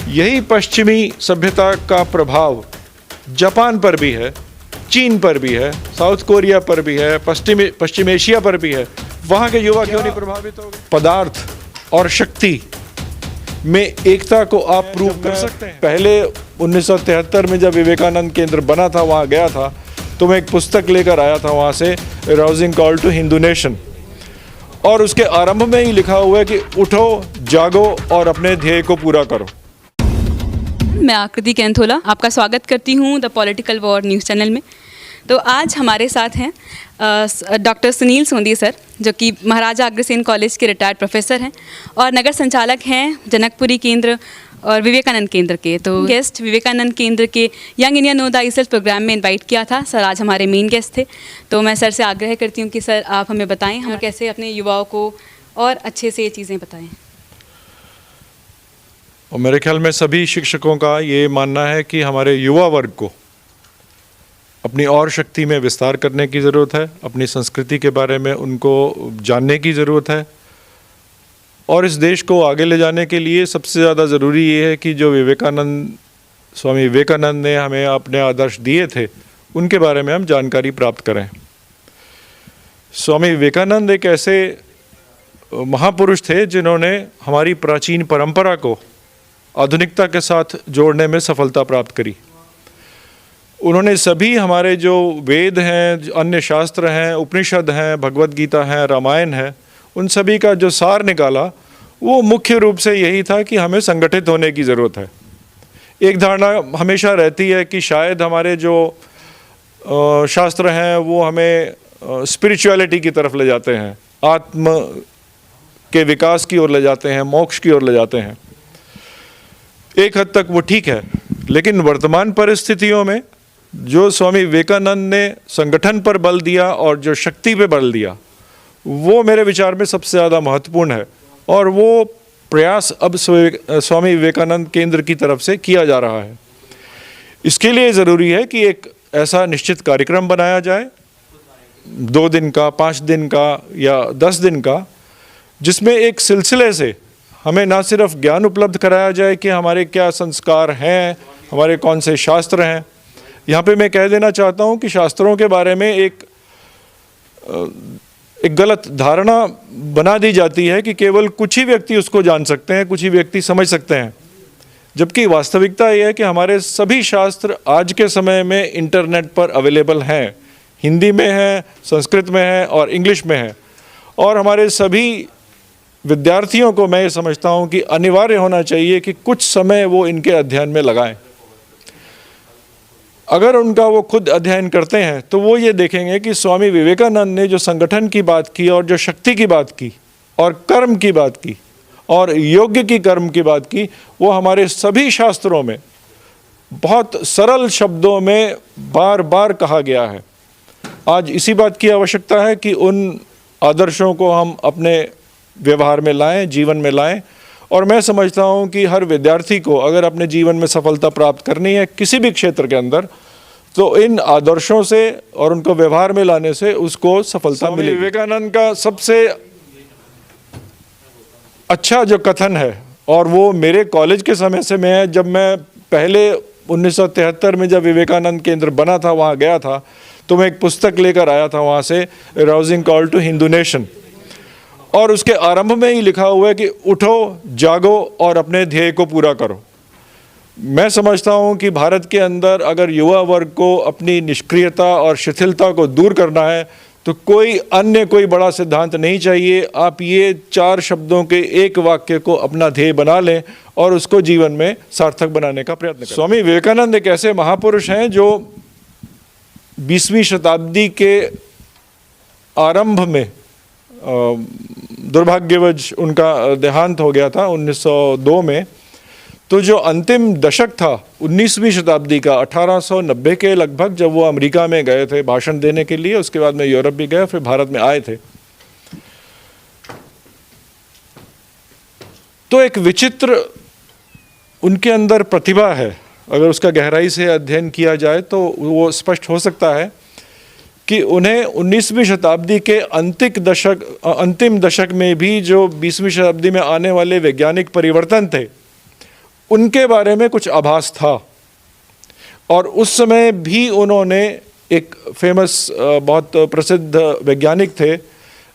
यही पश्चिमी सभ्यता का प्रभाव जापान पर भी है, चीन पर भी है, साउथ कोरिया पर भी है, पश्चिम एशिया पर भी है। वहाँ के युवा क्यों नहीं प्रभावित हो गए? पदार्थ और शक्ति में एकता को आप प्रूव कर सकते हैं। पहले 1973 में जब विवेकानंद केंद्र बना था, वहाँ गया था, तो मैं एक पुस्तक लेकर आया था वहाँ से, rousing call to Hindu nation, और उसके आरंभ में ही लिखा हुआ है कि उठो, जागो और अपने ध्येय को पूरा करो। मैं आकृति कैंथोला आपका स्वागत करती हूँ the political war news channel में। तो आज हमारे साथ हैं डॉक्टर सुनील सोंदी सर, जो कि महाराजा अग्रसेन कॉलेज के रिटायर्ड प्रोफेसर हैं और नगर संचालक हैं जनकपुरी केंद्र और विवेकानंद केंद्र के। तो गेस्ट विवेकानंद केंद्र के young India know the self programme में इनवाइट किया था। सर आज हमारे मेन गेस्ट थे, तो मैं सर से आग्रह करती हूँ कि सर आप हमें बताएं हम कैसे अपने युवाओं को और अच्छे से ये चीज़ें बताएं। और मेरे ख्याल में सभी शिक्षकों का ये मानना है कि हमारे युवा वर्ग को अपनी और शक्ति में विस्तार करने की ज़रूरत है, अपनी संस्कृति के बारे में उनको जानने की ज़रूरत है, और इस देश को आगे ले जाने के लिए सबसे ज़्यादा ज़रूरी ये है कि जो स्वामी विवेकानंद ने हमें अपने आदर्श दिए थे, उनके बारे में हम जानकारी प्राप्त करें। स्वामी विवेकानंद एक ऐसे महापुरुष थे जिन्होंने हमारी प्राचीन परंपरा को आधुनिकता के साथ जोड़ने में सफलता प्राप्त करी। उन्होंने सभी हमारे जो वेद हैं, अन्य शास्त्र हैं, उपनिषद हैं, भगवत गीता है, रामायण है, उन सभी का जो सार निकाला वो मुख्य रूप से यही था कि हमें संगठित होने की ज़रूरत है। एक धारणा हमेशा रहती है कि शायद हमारे जो शास्त्र हैं वो हमें स्पिरिचुअलिटी की तरफ ले जाते हैं, आत्म के विकास की ओर ले जाते हैं, मोक्ष की ओर ले जाते हैं। एक हद तक वो ठीक है, लेकिन वर्तमान परिस्थितियों में जो स्वामी विवेकानंद ने संगठन पर बल दिया और जो शक्ति पे बल दिया, वो मेरे विचार में सबसे ज़्यादा महत्वपूर्ण है, और वो प्रयास अब स्वामी विवेकानंद केंद्र की तरफ से किया जा रहा है। इसके लिए ज़रूरी है कि एक ऐसा निश्चित कार्यक्रम बनाया जाए, 2 दिन का, 5 दिन का या 10 दिन का, जिसमें एक सिलसिले से हमें ना सिर्फ ज्ञान उपलब्ध कराया जाए कि हमारे क्या संस्कार हैं, हमारे कौन से शास्त्र हैं। यहाँ पे मैं कह देना चाहता हूँ कि शास्त्रों के बारे में एक गलत धारणा बना दी जाती है कि केवल कुछ ही व्यक्ति उसको जान सकते हैं, कुछ ही व्यक्ति समझ सकते हैं, जबकि वास्तविकता ये है कि हमारे सभी शास्त्र आज के समय में इंटरनेट पर अवेलेबल हैं। हिंदी में है, संस्कृत में है और इंग्लिश में है, और हमारे सभी विद्यार्थियों को मैं ये समझता हूँ कि अनिवार्य होना चाहिए कि कुछ समय वो इनके अध्ययन में लगाएं। अगर उनका वो खुद अध्ययन करते हैं तो वो ये देखेंगे कि स्वामी विवेकानंद ने जो संगठन की बात की और जो शक्ति की बात की और कर्म की बात की और योग्य की कर्म की बात की, वो हमारे सभी शास्त्रों में बहुत सरल शब्दों में बार बार कहा गया है। आज इसी बात की आवश्यकता है कि उन आदर्शों को हम अपने व्यवहार में लाएं, जीवन में लाएं, और मैं समझता हूं कि हर विद्यार्थी को अगर अपने जीवन में सफलता प्राप्त करनी है किसी भी क्षेत्र के अंदर, तो इन आदर्शों से और उनको व्यवहार में लाने से उसको सफलता मिलेगी। विवेकानंद का सबसे अच्छा जो कथन है, और वो मेरे कॉलेज के समय से में है, जब मैं पहले 1973 में जब विवेकानंद केंद्र बना था, वहाँ गया था, तो मैं एक पुस्तक लेकर आया था वहाँ से, rousing call to Hindu nation, और उसके आरंभ में ही लिखा हुआ है कि उठो, जागो और अपने ध्येय को पूरा करो। मैं समझता हूँ कि भारत के अंदर अगर युवा वर्ग को अपनी निष्क्रियता और शिथिलता को दूर करना है तो कोई बड़ा सिद्धांत नहीं चाहिए। आप ये 4 शब्दों के एक वाक्य को अपना ध्येय बना लें और उसको जीवन में सार्थक बनाने का प्रयत्न करें। स्वामी विवेकानंद एक ऐसे महापुरुष हैं जो 20वीं शताब्दी के आरंभ में दुर्भाग्यवश उनका देहांत हो गया था 1902 में। तो जो अंतिम दशक था 19वीं शताब्दी का, 1890 के लगभग, जब वो अमेरिका में गए थे भाषण देने के लिए, उसके बाद में यूरोप भी गए, फिर भारत में आए थे, तो एक विचित्र उनके अंदर प्रतिभा है। अगर उसका गहराई से अध्ययन किया जाए तो वो स्पष्ट हो सकता है कि उन्हें 19वीं शताब्दी के अंतिम दशक में भी जो 20वीं शताब्दी में आने वाले वैज्ञानिक परिवर्तन थे, उनके बारे में कुछ आभास था। और उस समय भी उन्होंने एक फेमस बहुत प्रसिद्ध वैज्ञानिक थे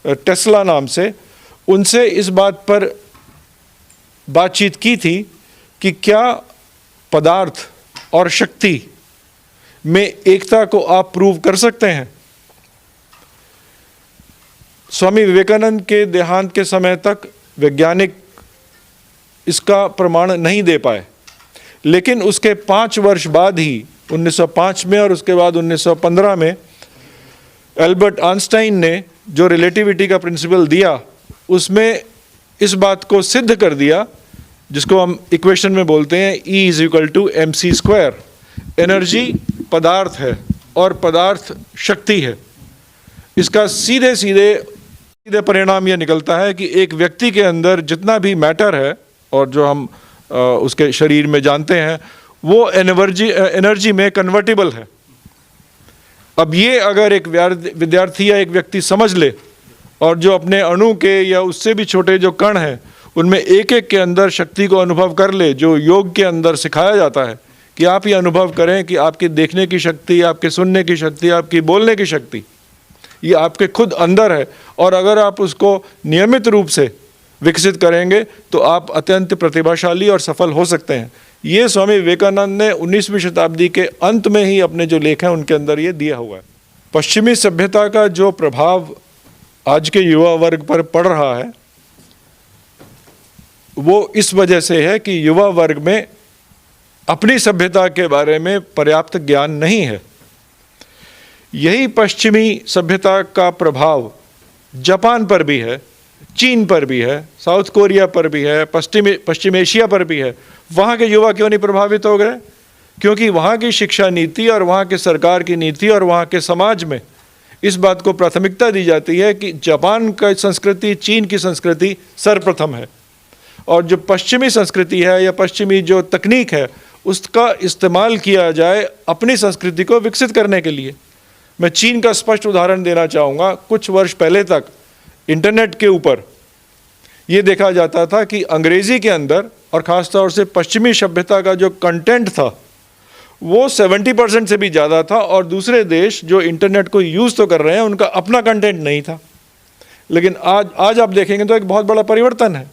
टेस्ला नाम से, उनसे इस बात पर बातचीत की थी कि क्या पदार्थ और शक्ति में एकता को आप प्रूव कर सकते हैं। स्वामी विवेकानंद के देहांत के समय तक वैज्ञानिक इसका प्रमाण नहीं दे पाए, लेकिन उसके 5 वर्ष बाद ही 1905 में और उसके बाद 1915 में एल्बर्ट आइंस्टाइन ने जो रिलेटिविटी का प्रिंसिपल दिया, उसमें इस बात को सिद्ध कर दिया, जिसको हम इक्वेशन में बोलते हैं E = mc²। एनर्जी पदार्थ है और पदार्थ शक्ति है। इसका सीधे सीधे परिणाम यह निकलता है कि एक व्यक्ति के अंदर जितना भी मैटर है और जो हम उसके शरीर में जानते हैं, वो एनर्जी में कन्वर्टिबल है। अब ये अगर एक विद्यार्थी या एक व्यक्ति समझ ले और जो अपने अणु के या उससे भी छोटे जो कण हैं उनमें एक एक के अंदर शक्ति को अनुभव कर ले, जो योग के अंदर सिखाया जाता है कि आप ये अनुभव करें कि आपके देखने की शक्ति, आपके सुनने की शक्ति, आपकी बोलने की शक्ति, ये आपके खुद अंदर है। और अगर आप उसको नियमित रूप से विकसित करेंगे तो आप अत्यंत प्रतिभाशाली और सफल हो सकते हैं। ये स्वामी विवेकानंद ने 19वीं शताब्दी के अंत में ही अपने जो लेख हैं उनके अंदर ये दिया हुआ है। पश्चिमी सभ्यता का जो प्रभाव आज के युवा वर्ग पर पड़ रहा है वो इस वजह से है कि युवा वर्ग में अपनी सभ्यता के बारे में पर्याप्त ज्ञान नहीं है। यही पश्चिमी सभ्यता का प्रभाव जापान पर भी है, चीन पर भी है, साउथ कोरिया पर भी है, पश्चिम एशिया पर भी है। वहाँ के युवा क्यों नहीं प्रभावित हो गए? क्योंकि वहाँ की शिक्षा नीति और वहाँ के सरकार की नीति और वहाँ के समाज में इस बात को प्राथमिकता दी जाती है कि जापान का संस्कृति, चीन की संस्कृति सर्वप्रथम है, और जो पश्चिमी संस्कृति है या पश्चिमी जो तकनीक है उसका इस्तेमाल किया जाए अपनी संस्कृति को विकसित करने के लिए। मैं चीन का स्पष्ट उदाहरण देना चाहूँगा। कुछ वर्ष पहले तक इंटरनेट के ऊपर ये देखा जाता था कि अंग्रेज़ी के अंदर और ख़ास तौर से पश्चिमी सभ्यता का जो कंटेंट था वो 70% से भी ज़्यादा था, और दूसरे देश जो इंटरनेट को यूज़ तो कर रहे हैं उनका अपना कंटेंट नहीं था। लेकिन आज आप देखेंगे तो एक बहुत बड़ा परिवर्तन है।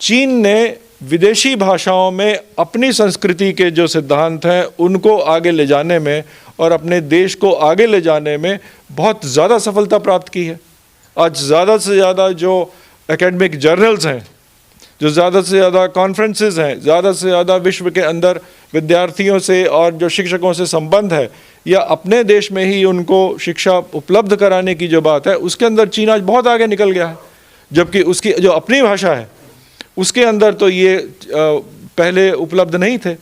चीन ने विदेशी भाषाओं में अपनी संस्कृति के जो सिद्धांत हैं उनको आगे ले जाने में और अपने देश को आगे ले जाने में बहुत ज़्यादा सफलता प्राप्त की है। आज ज़्यादा से ज़्यादा जो एकेडमिक जर्नल्स हैं, जो ज़्यादा से ज़्यादा कॉन्फ्रेंसेस हैं, ज़्यादा से ज़्यादा विश्व के अंदर विद्यार्थियों से और जो शिक्षकों से संबंध है या अपने देश में ही उनको शिक्षा उपलब्ध कराने की जो बात है, उसके अंदर चीन आज बहुत आगे निकल गया है। जबकि उसकी जो अपनी भाषा है उसके अंदर तो ये पहले उपलब्ध नहीं थे।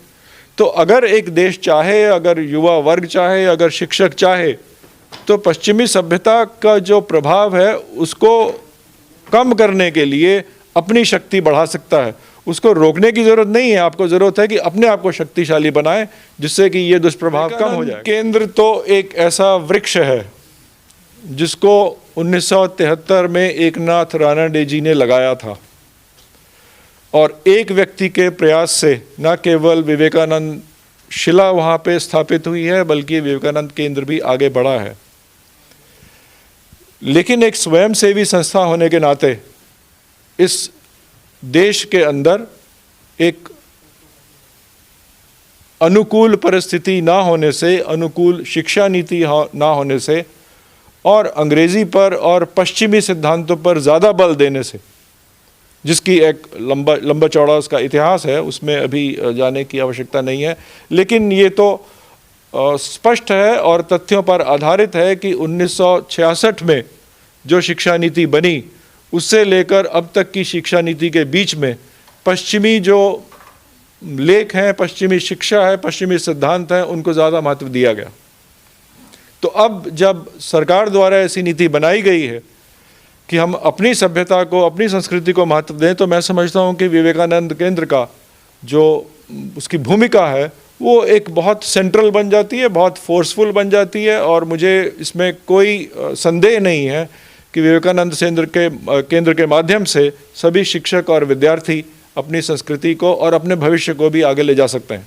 तो अगर एक देश चाहे, अगर युवा वर्ग चाहे, अगर शिक्षक चाहे, तो पश्चिमी सभ्यता का जो प्रभाव है उसको कम करने के लिए अपनी शक्ति बढ़ा सकता है। उसको रोकने की ज़रूरत नहीं है, आपको ज़रूरत है कि अपने आप को शक्तिशाली बनाएं जिससे कि ये दुष्प्रभाव कम हो जाए। केंद्र तो एक ऐसा वृक्ष है जिसको 1973 में एकनाथ रानडे जी ने लगाया था, और एक व्यक्ति के प्रयास से न केवल विवेकानंद शिला वहाँ पे स्थापित हुई है बल्कि विवेकानंद केंद्र भी आगे बढ़ा है। लेकिन एक स्वयंसेवी संस्था होने के नाते इस देश के अंदर एक अनुकूल परिस्थिति ना होने से, अनुकूल शिक्षा नीति ना होने से और अंग्रेज़ी पर और पश्चिमी सिद्धांतों पर ज़्यादा बल देने से, जिसकी एक लंबा चौड़ा उसका इतिहास है, उसमें अभी जाने की आवश्यकता नहीं है। लेकिन ये तो स्पष्ट है और तथ्यों पर आधारित है कि 1966 में जो शिक्षा नीति बनी उससे लेकर अब तक की शिक्षा नीति के बीच में पश्चिमी जो लेख हैं, पश्चिमी शिक्षा है, पश्चिमी सिद्धांत हैं, उनको ज़्यादा महत्व दिया गया। तो अब जब सरकार द्वारा ऐसी नीति बनाई गई है कि हम अपनी सभ्यता को, अपनी संस्कृति को महत्व दें, तो मैं समझता हूँ कि विवेकानंद केंद्र का जो उसकी भूमिका है वो एक बहुत सेंट्रल बन जाती है, बहुत फोर्सफुल बन जाती है। और मुझे इसमें कोई संदेह नहीं है कि विवेकानंद केंद्र के माध्यम से सभी शिक्षक और विद्यार्थी अपनी संस्कृति को और अपने भविष्य को भी आगे ले जा सकते हैं।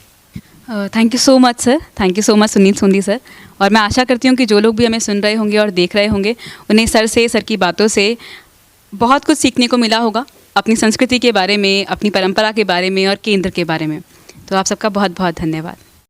Thank you so much sir, thank you so much Sunil Sondhi sir. और मैं आशा करती हूँ कि जो लोग भी हमें सुन रहे होंगे और देख रहे होंगे उन्हें सर की बातों से बहुत कुछ सीखने को मिला होगा, अपनी संस्कृति के बारे में, अपनी परंपरा के बारे में और केंद्र के बारे में। तो आप सबका बहुत बहुत धन्यवाद।